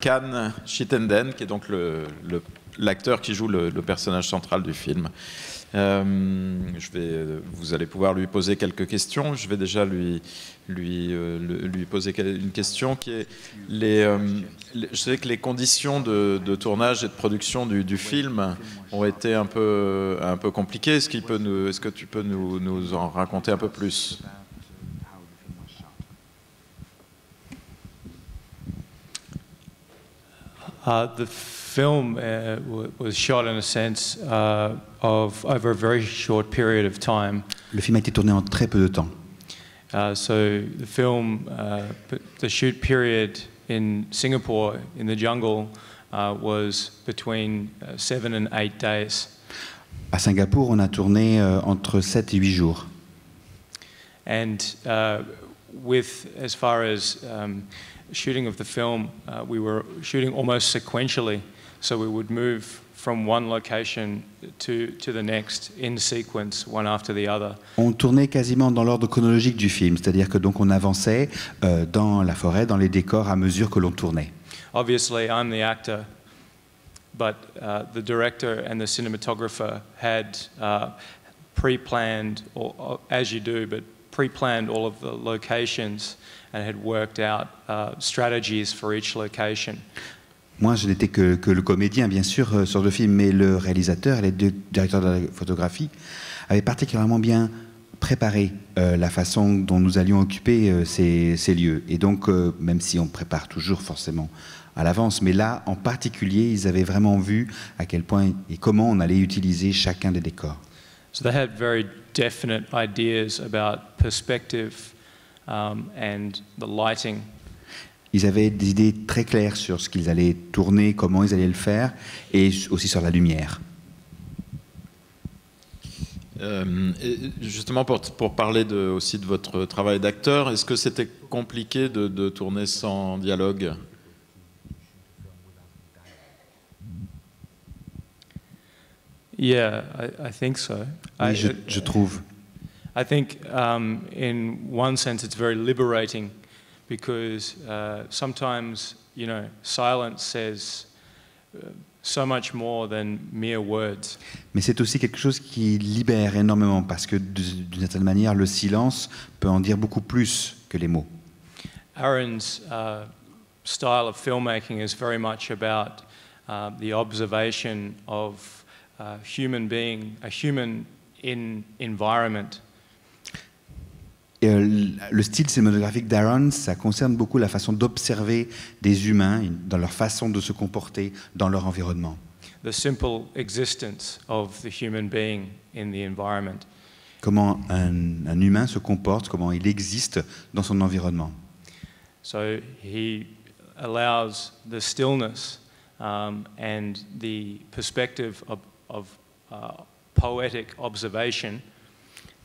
Khan CHITTENDEN, qui est donc l'acteur qui joue le personnage central du film. Vous allez pouvoir lui poser quelques questions. Je vais déjà lui poser une question qui est je sais que les conditions de tournage et de production du film ont été un peu compliquées. Est-ce que tu peux nous en raconter un peu plus? The film was shot in a sense of over a very short period of time. Le film a été tourné en très peu de temps. So the film, the shoot period in Singapore in the jungle was between 7 and 8 days. À Singapour, on a tourné entre 7 et 8 jours. And as far as shooting of the film, we were shooting almost sequentially, so we would move from one location to the next in sequence, one after the other. On tournait quasiment dans l'ordre chronologique du film, c'est-à-dire que donc on avançait dans la forêt, dans les décors à mesure que l'on tournait. Obviously, I'm the actor, but the director and the cinematographer had pre-planned, or as you do, but pre-planned all of the locations and had worked out strategies for each location. Moi, je n'étais que le comédien, bien sûr, sur le film, mais le réalisateur et les deux directeurs de la photographie avaient particulièrement bien préparé la façon dont nous allions occuper ces lieux. Et donc, même si on prépare toujours forcément à l'avance, mais là, en particulier, ils avaient vraiment vu à quel point et comment on allait utiliser chacun des décors. So they had very definite ideas about perspective and the lighting. Ils avaient des idées très claires sur ce qu'ils allaient tourner, comment ils allaient le faire, et aussi sur la lumière. Et justement, pour parler aussi de votre travail d'acteur, est-ce que c'était compliqué de tourner sans dialogue? Yeah, I think so. Oui, je trouve. I think in one sense it's very liberating because sometimes, you know, silence says so much more than mere words. Mais c'est aussi quelque chose qui libère énormément parce que d'une certaine manière, le silence peut en dire beaucoup plus que les mots. Aaron's style of filmmaking is very much about the observation of a human being, a human in environment. Et le style cinématographique d'Aaron, ça concerne beaucoup la façon d'observer des humains dans leur façon de se comporter dans leur environnement. The simple existence of the human being in the environment. Comment un humain se comporte, comment il existe dans son environnement. So he allows the stillness and the perspective of poetic observation.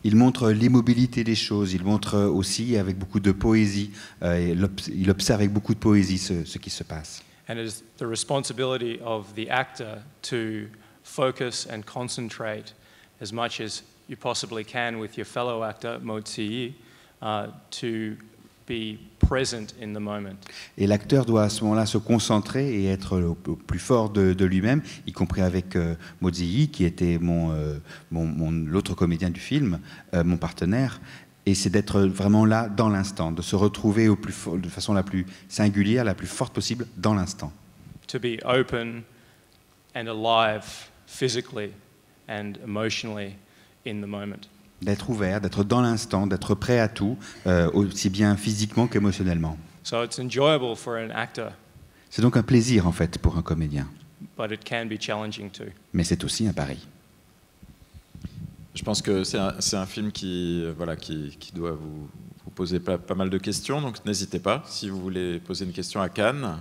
Il montre l'immobilité des choses, il montre aussi avec beaucoup de poésie, il observe avec beaucoup de poésie ce qui se passe. And it is the responsibility of the actor to focus and concentrate as much as you possibly can with your fellow actor, Mo Tse-yi, to be present in the moment. Et l'acteur doit à ce moment-là se concentrer et être au plus fort de lui-même, y compris avec Mo Tse-yi, qui était l'autre comédien du film, mon partenaire. Et c'est d'être vraiment là dans l'instant, de se retrouver de façon la plus singulière, la plus forte possible dans l'instant. To be open and alive physically and emotionally in the moment. D'être ouvert, d'être dans l'instant, d'être prêt à tout, aussi bien physiquement qu'émotionnellement. So it's enjoyable for an actor. C'est donc un plaisir en fait pour un comédien. But it can be challenging too. Mais c'est aussi un pari. Je pense que c'est un film qui doit vous poser pas mal de questions, donc n'hésitez pas si vous voulez poser une question à Khan.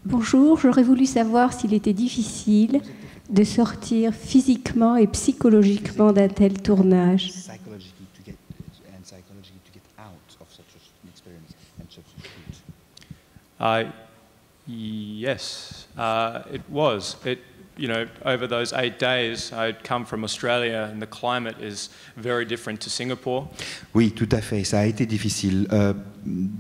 Bonjour, j'aurais voulu savoir s'il était difficile de sortir physiquement et psychologiquement d'un tel tournage. Yes, it was. you know, over those 8 days, I'd come from Australia and the climate is very different to Singapore. Oui, tout à fait. Ça a été difficile.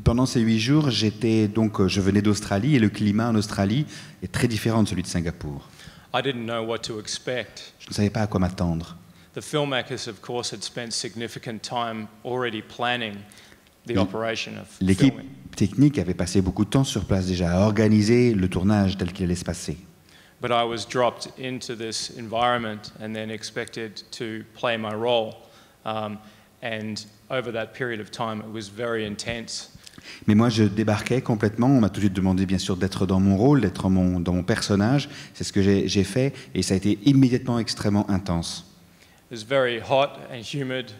Pendant ces 8 jours, je venais d'Australie et le climat en Australie est très différent de celui de Singapour. I didn't know what to expect. Je ne savais pas à quoi m'attendre. The filmmakers, of course, had spent significant time already planning the operation of L'équipe filming. technique avait passé beaucoup de temps sur place déjà à organiser le tournage tel qu'il allait se passer. But I was dropped into this environment and then expected to play my role. And over that period of time, it was very intense. Mais moi, je débarquais complètement. On m'a tout de suite demandé, bien sûr, d'être dans mon rôle, d'être dans mon personnage. C'est ce que j'ai fait, et ça a été immédiatement extrêmement intense. It was very hot and humid.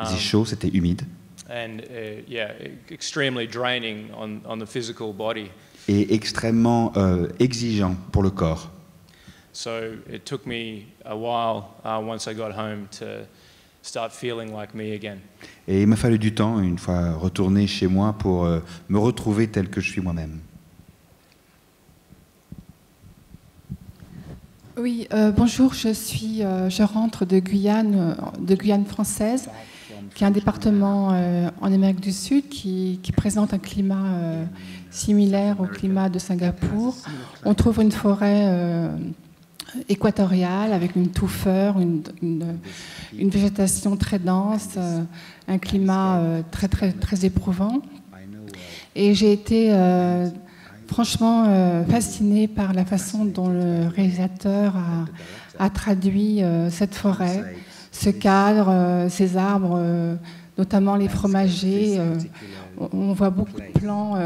C'était chaud, c'était humide. And yeah, extremely draining on the physical body. Et extrêmement exigeant pour le corps. So it took me a while once I got home to start feeling like me again. Et il m'a fallu du temps, une fois retourné chez moi, pour me retrouver tel que je suis moi-même. Oui, bonjour, je rentre de Guyane française, qui est un département en Amérique du Sud qui présente un climat similaire au climat de Singapour. On trouve une forêt équatoriale avec une touffeur, une végétation très dense, un climat très éprouvant. Et j'ai été franchement fascinée par la façon dont le réalisateur a traduit cette forêt, ce cadre, ces arbres, notamment les fromagers. On voit beaucoup de plans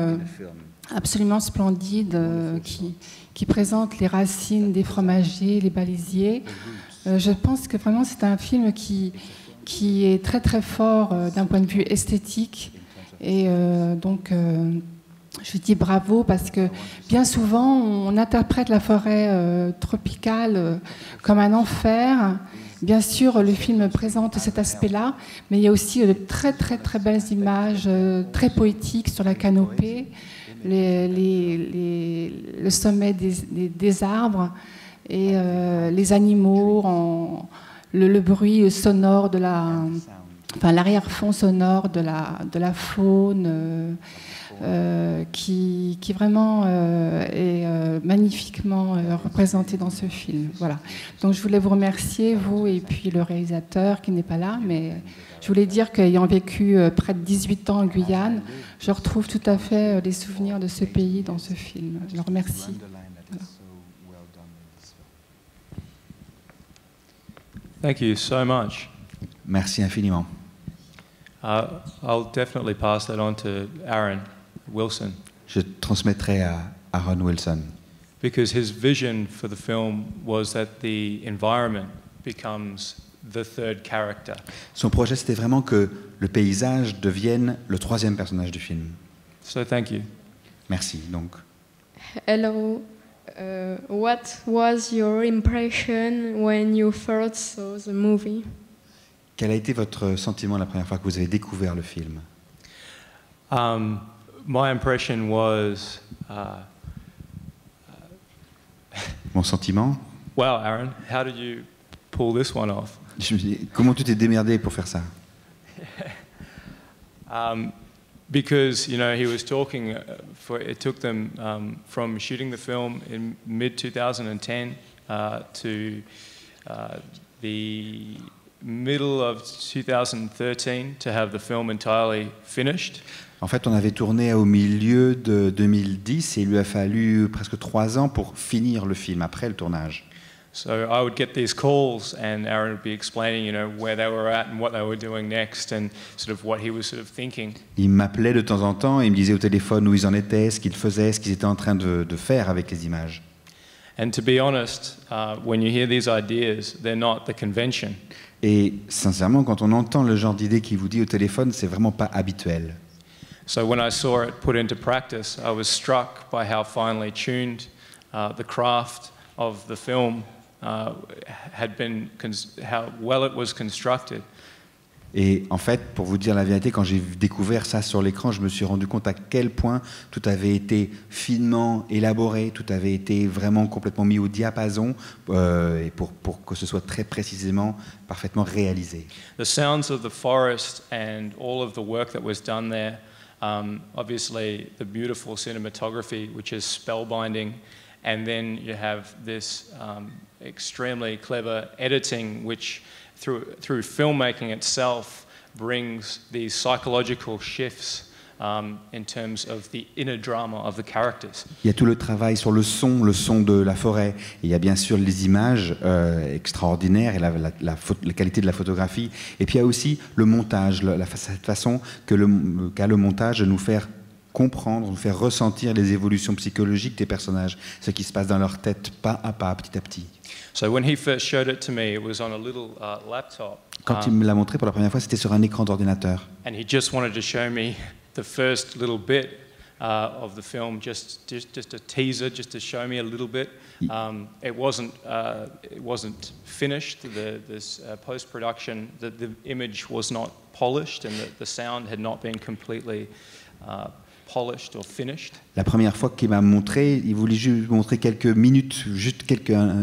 absolument splendides qui présentent les racines des fromagers, les balisiers. Je pense que vraiment c'est un film qui est très fort d'un point de vue esthétique. Et donc je dis bravo parce que bien souvent on interprète la forêt tropicale comme un enfer. Bien sûr, le film présente cet aspect-là, mais il y a aussi de très belles images très poétiques sur la canopée, le sommet des arbres et les animaux, le bruit sonore de l'arrière-fond sonore de la faune qui vraiment est magnifiquement représenté dans ce film. Voilà. Donc je voulais vous remercier, vous et puis le réalisateur qui n'est pas là, mais je voulais dire qu'ayant vécu près de 18 ans en Guyane, je retrouve tout à fait les souvenirs de ce pays dans ce film. Je le remercie. Voilà. Thank you so much. Merci infiniment. I'll definitely pass that on to Aaron Wilson. Je transmettrai à Aaron Wilson. Because his vision for the film was that the environment becomes the third character. Son projet, c'était vraiment que le paysage devienne le troisième personnage du film. So thank you. Merci. Donc. Hello. What was your impression when you first saw the movie? Quel a été votre sentiment la première fois que vous avez découvert le film? My impression was. Mon sentiment? Wow, Aaron, how did you pull this one off? Je me dis, comment tu t'es démerdé pour faire ça? Because he was talking. It took them from shooting the film in mid-2010 to the middle of 2013 to have the film entirely finished. En fait, on avait tourné au milieu de 2010 et il lui a fallu presque 3 ans pour finir le film après le tournage. So I would get these calls and Aaron would be explaining, where they were at and what they were doing next and sort of what he was sort of thinking. Il m'appelait de temps en temps et il me disait au téléphone où ils en étaient, ce qu'ils faisaient, ce qu'ils étaient en train de faire avec les images. And to be honest, when you hear these ideas, they're not the convention. Et sincèrement, quand on entend le genre d'idée qu'il vous dit au téléphone, c'est vraiment pas habituel. So when I saw it put into practice, I was struck by how finely tuned the craft of the film had been, how well it was constructed. Et en fait, pour vous dire la vérité, quand j'ai découvert ça sur l'écran, je me suis rendu compte à quel point tout avait été finement élaboré, tout avait été vraiment complètement mis au diapason et pour que ce soit très précisément, parfaitement réalisé. The sounds of the forest and all of the work that was done there, obviously the beautiful cinematography, which is spellbinding, and then you have this extremely clever editing, which through filmmaking itself brings these psychological shifts in terms of the inner drama of the characters. Il y a tout le travail sur le son de la forêt. Et il y a bien sûr les images extraordinaires et la qualité de la photographie. Et puis il y a aussi le montage, cette façon qu'a le montage de nous faire comprendre, nous faire ressentir les évolutions psychologiques des personnages, ce qui se passe dans leur tête pas à pas, petit à petit. So when he first showed it to me, it was on a little laptop. Quand il me l'a montré pour la première fois, c'était sur un écran d'ordinateur. And he just wanted to show me the first little bit of the film, just a teaser, just to show me a little bit. It wasn't finished. This post-production, the image was not polished, and the sound had not been completely polished or finished. La première fois qu'il m'a montré, il voulait juste montrer quelques minutes,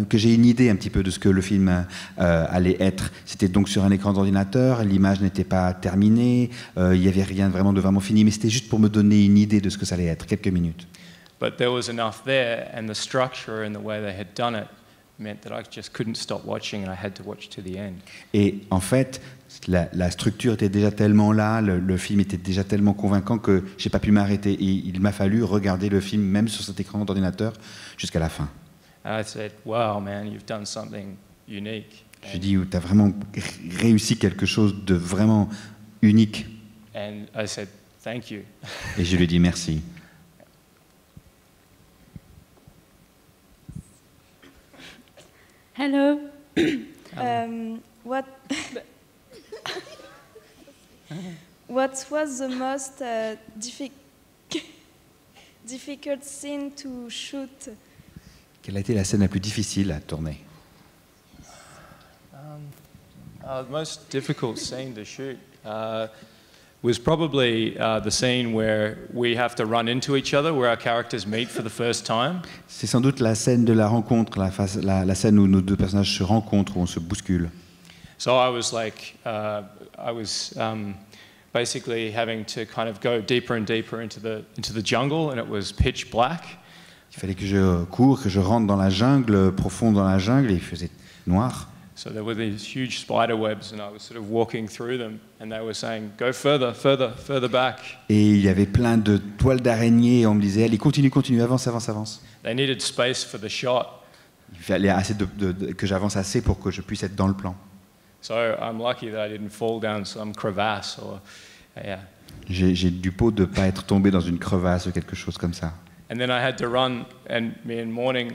que j'ai une idée un petit peu de ce que le film allait être. C'était donc sur un écran d'ordinateur, l'image n'était pas terminée, il n'y avait rien vraiment de vraiment fini, mais c'était juste pour me donner une idée de ce que ça allait être, quelques minutes. But there was enough there, and the structure and the way they had done it meant that I just couldn't stop watching, and I had to watch to the end. Et en fait, la structure était déjà tellement là, le film était déjà tellement convaincant que j'ai pas pu m'arrêter. Et il m'a fallu regarder le film, même sur cet écran d'ordinateur, jusqu'à la fin. And I said, "Wow, man, you've done something unique." J'ai dit, tu as vraiment réussi quelque chose de vraiment unique. And I said, "Thank you." Et je lui ai dit merci. Hello. What was the most difficult scene to shoot? Quelle a été la scène la plus difficile à tourner? The most difficult scene to shoot was probably the scene where we have to run into each other, where our characters meet for the first time. C'est sans doute la scène de la rencontre, la scène où nos deux personnages se rencontrent, où on se bouscule. So I was like, basically having to kind of go deeper and deeper into the jungle, and it was pitch black. Il fallait que je cours, que je rentre dans la jungle, profond dans la jungle, et il faisait noir. So there were these huge spider webs, and I was sort of walking through them, and they were saying, "Go further, further, further back." Et il y avait plein de toiles d'araignée, et on me disait, allez, continue, avance, avance, avance. They needed space for the shot. Il fallait assez que j'avance assez pour que je puisse être dans le plan. So I'm lucky that I didn't fall down some crevasse or, yeah. J'ai du pot de ne pas être tombé dans une crevasse ou quelque chose comme ça. And then I had to run, and me and Morning,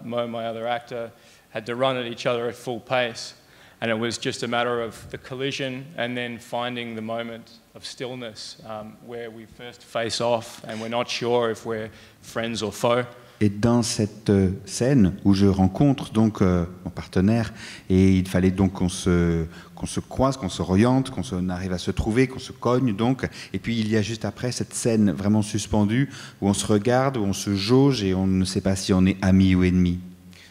Mo, my other actor, had to run at each other at full pace. And it was just a matter of the collision and then finding the moment of stillness where we first face off and we're not sure if we're friends or foe. Et dans cette scène où je rencontre donc mon partenaire, et il fallait donc qu'on se croise, qu'on se oriente, qu'on arrive à se trouver, qu'on se cogne donc. Et puis il y a juste après cette scène vraiment suspendue où on se regarde, où on se jauge et on ne sait pas si on est ami ou ennemi.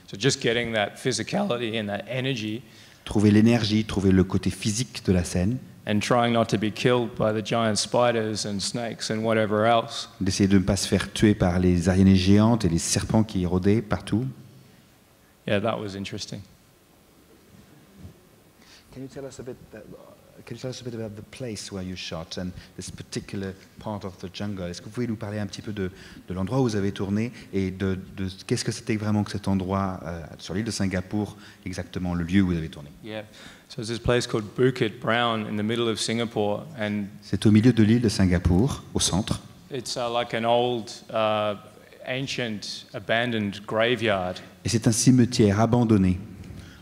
So just getting that physicality and that energy. Trouver l'énergie, trouver le côté physique de la scène. And trying not to be killed by the giant spiders and snakes and whatever else. D'essayer de ne pas se faire tuer par les araignées géantes et les serpents qui rôdaient partout. Yeah, that was interesting. Can you tell us a bit about the place where you shot and this particular part of the jungle? Est-ce que vous pouvez nous parler un petit peu de l'endroit où vous avez tourné et de qu'est-ce que c'était vraiment que cet endroit sur l'île de Singapour, exactement le lieu où vous avez tourné? Yeah. So there's this place called Bukit Brown in the middle of Singapore, and c'est au milieu de l'île de Singapour, au centre. It's like an old, ancient, abandoned graveyard. Et c'est un cimetière abandonné.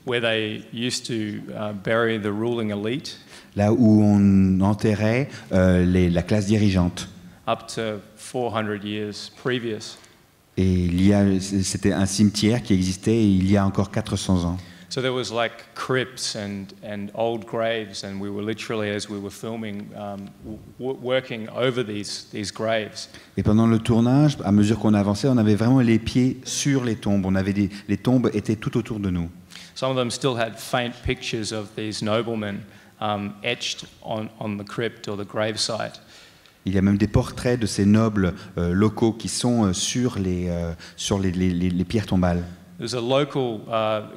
Where they used to bury the ruling elite. Là où on enterrait la classe dirigeante. Up to 400 years previous. Et c'était un cimetière qui existait il y a encore 400 ans. So there was like crypts and old graves, and we were literally, as we were filming, working over these graves. Et pendant le tournage, à mesure qu'on avançait, on avait vraiment les pieds sur les tombes. Les tombes étaient tout autour de nous. Some of them still had faint pictures of these noblemen etched on the crypt or the gravesite. Il y a même des portraits de ces nobles locaux qui sont sur les pierres tombales. There's a local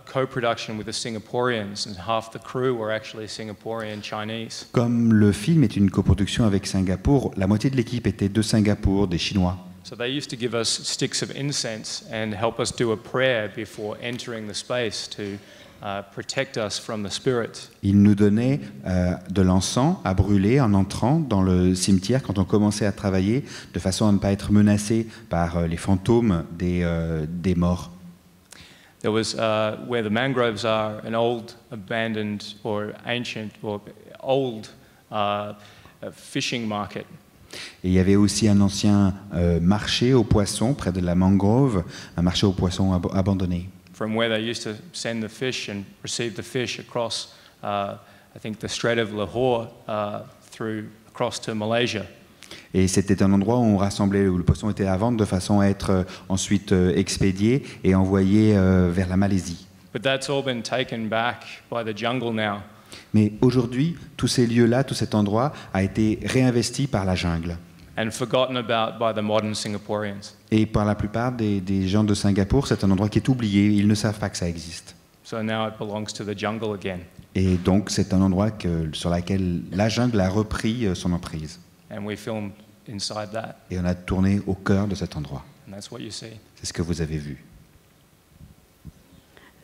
co-production with the Singaporeans, and half the crew were actually Singaporean Chinese. Comme le film est une coproduction avec Singapour, la moitié de l'équipe était de Singapour, des Chinois. So they used to give us sticks of incense and help us do a prayer before entering the space to protect us from the spirits. Ils nous donnaient de l'encens à brûler en entrant dans le cimetière quand on commençait à travailler, de façon à ne pas être menacé par les fantômes des morts. There was, where the mangroves are, an old abandoned or ancient or old fishing market. Et il y avait aussi un ancien marché aux poissons près de la mangrove, un marché aux poissons abandonné. From where they used to send the fish and receive the fish across, I think, the Strait of Lahore across to Malaysia. Et c'était un endroit où on rassemblait, où le poisson était à vendre de façon à être ensuite expédié et envoyé vers la Malaisie. But that's all been taken back by the jungle now. Mais aujourd'hui, tous ces lieux-là, tout cet endroit a été réinvesti par la jungle. And forgotten about by the modern Singaporeans. Et par la plupart des gens de Singapour, c'est un endroit qui est oublié. Ils ne savent pas que ça existe. So now it belongs to the jungle again. Et donc, c'est un endroit sur lequel la jungle a repris son emprise. And we filmed inside that. Et on a tourné au cœur de cet endroit. And that's what you see. C'est ce que vous avez vu.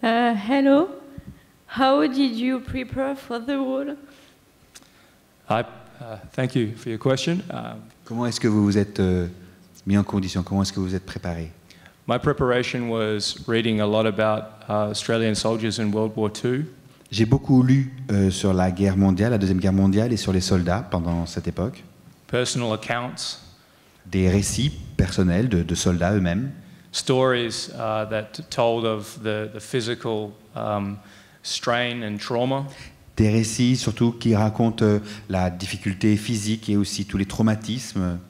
Hello. How did you prepare for the role? Thank you for your question. Comment est-ce que vous vous êtes mis en condition? Comment est-ce que vous êtes préparé? My preparation was reading a lot about Australian soldiers in World War II. J'ai beaucoup lu sur la guerre mondiale, la Deuxième Guerre mondiale, et sur les soldats pendant cette époque. Personal accounts. Des récits personnels de soldats eux-mêmes. Stories that told of the physical strain and trauma. Des récits surtout qui racontent la difficulté physique et aussi tous les traumatismes.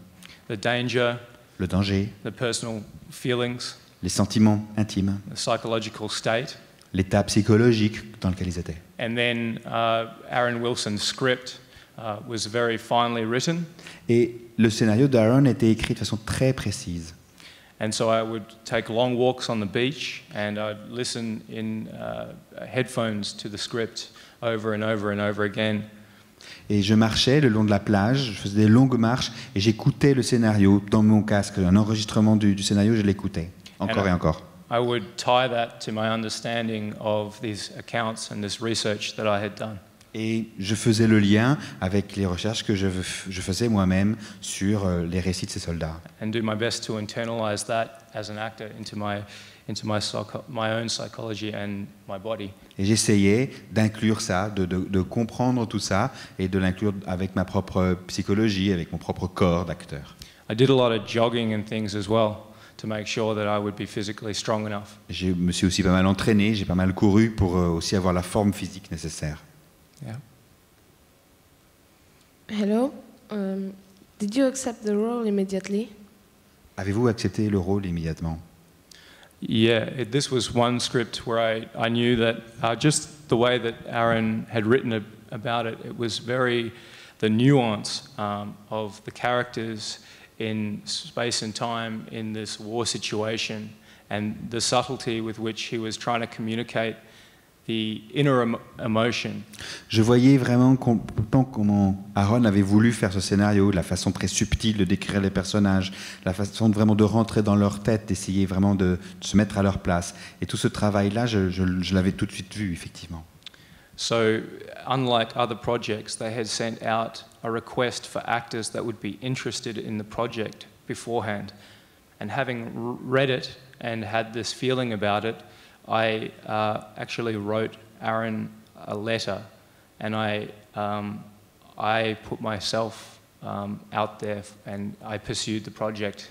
The danger. Le danger. The personal feelings. Les sentiments intimes. The psychological state. L'état psychologique dans lequel ils étaient. And then Aaron Wilson's script was very finely written. Et le scénario d'Aaron était écrit de façon très précise. And so I would take long walks on the beach and I'd listen in headphones to the script over and over and over again. Et je marchais le long de la plage, je faisais des longues marches et j'écoutais le scénario dans mon casque. Un enregistrement du scénario, je l'écoutais encore et encore. I would tie that to my understanding of these accounts and this research that I had done. Et je faisais le lien avec les recherches que je faisais moi-même sur les récits de ces soldats. And do my best to internalize that as an actor into my own psychology and my body. Et j'essayais d'inclure ça, de comprendre tout ça et de l'inclure avec ma propre psychologie, avec mon propre corps d'acteur. I did a lot of jogging and things as well to make sure that I would be physically strong enough. Je me suis aussi pas mal entraîné, j'ai pas mal couru pour aussi avoir la forme physique nécessaire. Yeah. Hello. Did you accept the role immediately? Avez-vous accepté le rôle immédiatement? Yeah, this was one script where I knew that just the way that Aaron had written about it, it was the nuance of the characters in space and time in this war situation and the subtlety with which he was trying to communicate the inner emotion. Je voyais vraiment comment Aaron avait voulu faire ce scénario, la façon très subtile de décrire les personnages, la façon vraiment de rentrer dans leur tête, d'essayer vraiment de se mettre à leur place. Et tout ce travail-là, je l'avais tout de suite vu, effectivement. So, unlike other projects, they had sent out a request for actors that would be interested in the project beforehand. And having read it and had this feeling about it, I actually wrote Aaron a letter, and I put myself out there, and I pursued the project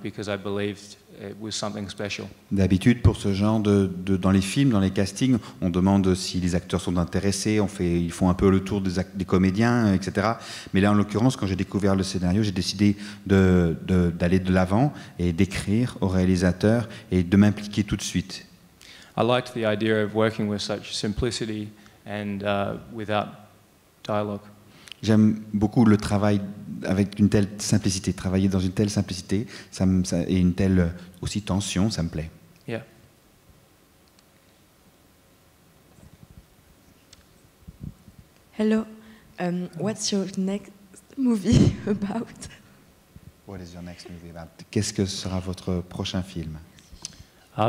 because I believed it was something special. D'habitude, pour ce genre dans les films, dans les castings, on demande si les acteurs sont intéressés, ils font un peu le tour des comédiens, etc. Mais là, en l'occurrence, quand j'ai découvert le scénario, j'ai décidé d'aller de l'avant et d'écrire au réalisateur et de m'impliquer tout de suite. I liked the idea of working with such simplicity and without dialogue. J'aime beaucoup le travail avec une telle simplicité, travailler dans une telle simplicité et une telle aussi tension, ça me plaît. Yeah. Hello, what's your next movie about? What is your next movie about? Qu'est-ce que sera votre prochain film?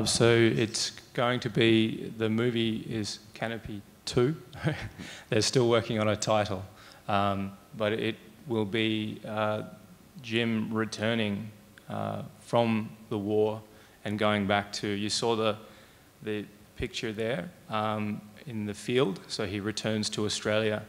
So it's going to be, the movie is CANOPY 2. They're still working on a title. But it will be Jim returning from the war and going back to, you saw the picture there in the field, so he returns to Australia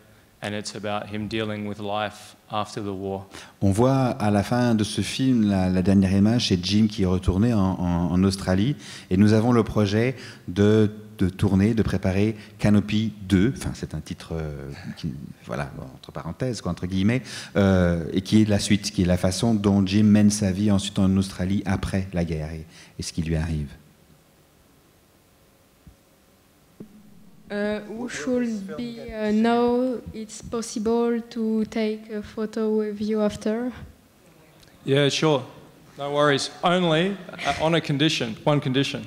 and it's about him dealing with life after the war. On voit à la fin de ce film la dernière image, c'est Jim qui est retourné en Australie et nous avons le projet de tourner, de préparer CANOPY 2, enfin c'est un titre voilà, entre parenthèses, quoi, entre guillemets, et qui est la suite, qui est la façon dont Jim mène sa vie ensuite en Australie après la guerre et ce qui lui arrive. Who should be know it's possible to take a photo with you after? Yeah, sure. No worries. Only on a condition, one condition.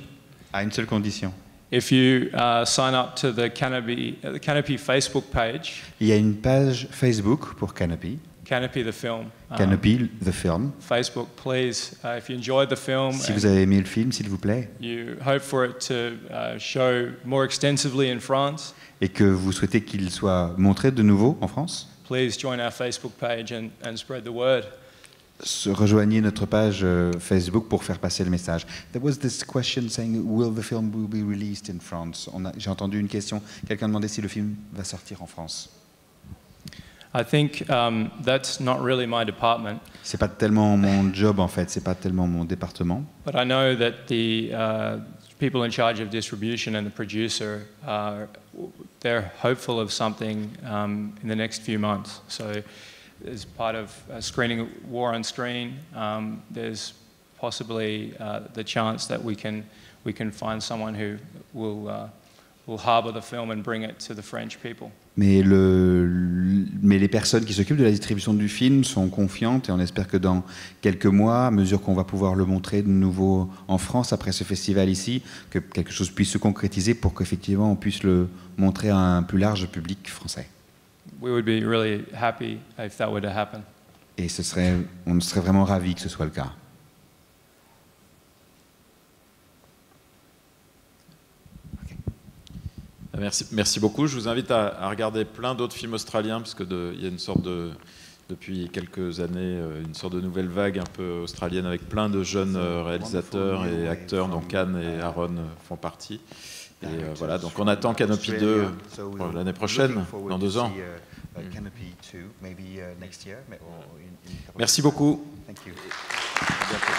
À une seule condition. If you sign up to the CANOPY Facebook page. Il y a une page Facebook pour CANOPY. CANOPY the film. CANOPY the film. Facebook, please. If you enjoyed the film. Si vous avez aimé le film, s'il vous plaît. You hope for it to show more extensively in France. Et que vous souhaitez qu'il soit montré de nouveau en France. Please join our Facebook page and spread the word. Rejoignez notre page Facebook pour faire passer le message. There was this question saying, will the film be released in France? J'ai entendu une question. Quelqu'un demandait si le film va sortir en France. I think that's not really my department. C'est pas tellement mon job en fait, c'est pas tellement mon département. But I know that the people in charge of distribution and the producer they're hopeful of something in the next few months. So as part of screening War on Screen, there's possibly the chance that we can find someone who will harbour the film and bring it to the French people. Mais les personnes qui s'occupent de la distribution du film sont confiantes et on espère que dans quelques mois, à mesure qu'on va pouvoir le montrer de nouveau en France après ce festival ici, que quelque chose puisse se concrétiser pour qu'effectivement on puisse le montrer à un plus large public français. We would be really happy if that were to happen. Et on serait vraiment ravis que ce soit le cas. Merci beaucoup. Je vous invite à regarder plein d'autres films australiens, parce qu'il y a une sorte depuis quelques années, une sorte de nouvelle vague un peu australienne avec plein de jeunes réalisateurs et acteurs dont Khan et Aaron font partie. Et voilà, donc on attend CANOPY 2 l'année prochaine, dans 2 ans. Merci beaucoup. À bientôt.